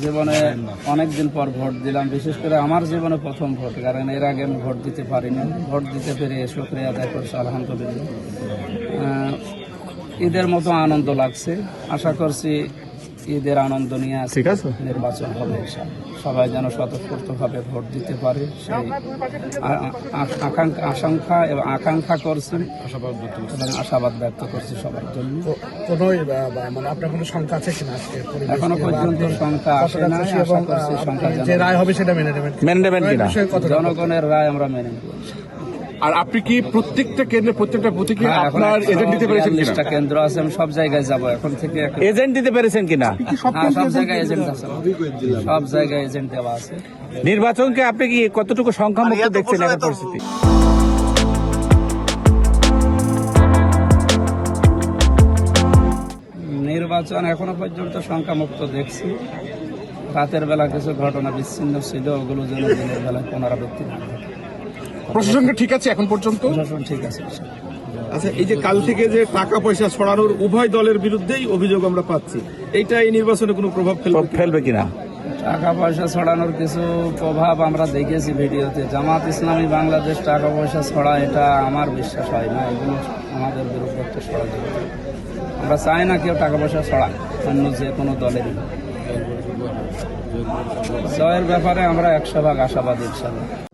জীবনে অনেকদিন পর ভোট দিলাম, বিশেষ করে আমার জীবনে প্রথম ভোট, কারণ এর আগে আমি ভোট দিতে পারিনি। ভোট দিতে পেরে শুকরিয়া আদায় করছি, আলহামদুলিল্লাহ। ঈদের মতো আনন্দ লাগছে। আশা করছি ঈদের আনন্দ নিয়ে ঠিক আছে। নির্বাচন হবে, সবাই যেন স্বতঃস্ফূর্তভাবে ভোট দিতে পারে সেই আশঙ্কা এবং আকাঙ্ক্ষা করছি এবং আশাবাদ ব্যক্ত করছি সবার জন্য। মানে আপনার কোনো সংখ্যা আছে কিনা? এখনো পর্যন্ত সংখ্যা আসে না, আশা করছি সংখ্যা যে রায় হবে সেটা মেনে নেবেন কিনা? জনগণের রায় আমরা মেনে নেব। আর আপনি কি প্রত্যেকটা কেন্দ্রে প্রত্যেকটা বুথে কি আপনার এজেন্ট দিতে পেরেছেন কিনা? 42টা কেন্দ্র আছে, আমি সব জায়গায় যাব এখন থেকে। এজেন্ট দিতে পেরেছেন কিনা? সব জায়গায় এজেন্ট আছে, সব জায়গায় এজেন্ট দেওয়া আছে। নির্বাচনকে আপনি কি কতটুকু সংখ্যা মুক্ত দেখছেন এখন পরিস্থিতি? নির্বাচন এখনো পর্যন্ত সংখ্যা মুক্ত দেখছি। রাতের বেলা কিছু ঘটনা বিচ্ছিন্ন ছিল, ওগুলো যেন দিনের বেলায় পুনরাবৃত্তি না ঘটে। প্রশাসনকে ঠিক আছে এখন পর্যন্ত? প্রশাসন ঠিক আছে। আচ্ছা, এই যে কাল থেকে যে টাকা পয়সা ছড়ানোর উভয় দলের বিরুদ্ধেই অভিযোগ আমরা পাচ্ছি, এইটা এই নির্বাচনে কোনো প্রভাব ফেলবে কিনা? টাকা পয়সা ছড়ানোর কিছু প্রভাব আমরা দেখেছি ভিডিওতে। জামাত ইসলামী বাংলাদেশ টাকা পয়সা ছড়া, এটা আমার বিশ্বাস হয় না। এগুলো আমাদের বিরুদ্ধে একটা ষড়যন্ত্র। আমরা চাই না কেউ টাকা পয়সা ছড়ায় অন্য যে কোনো দলেরই। জয়ের ব্যাপারে আমরা 100% আশাবাদী ইনশাআল্লাহ।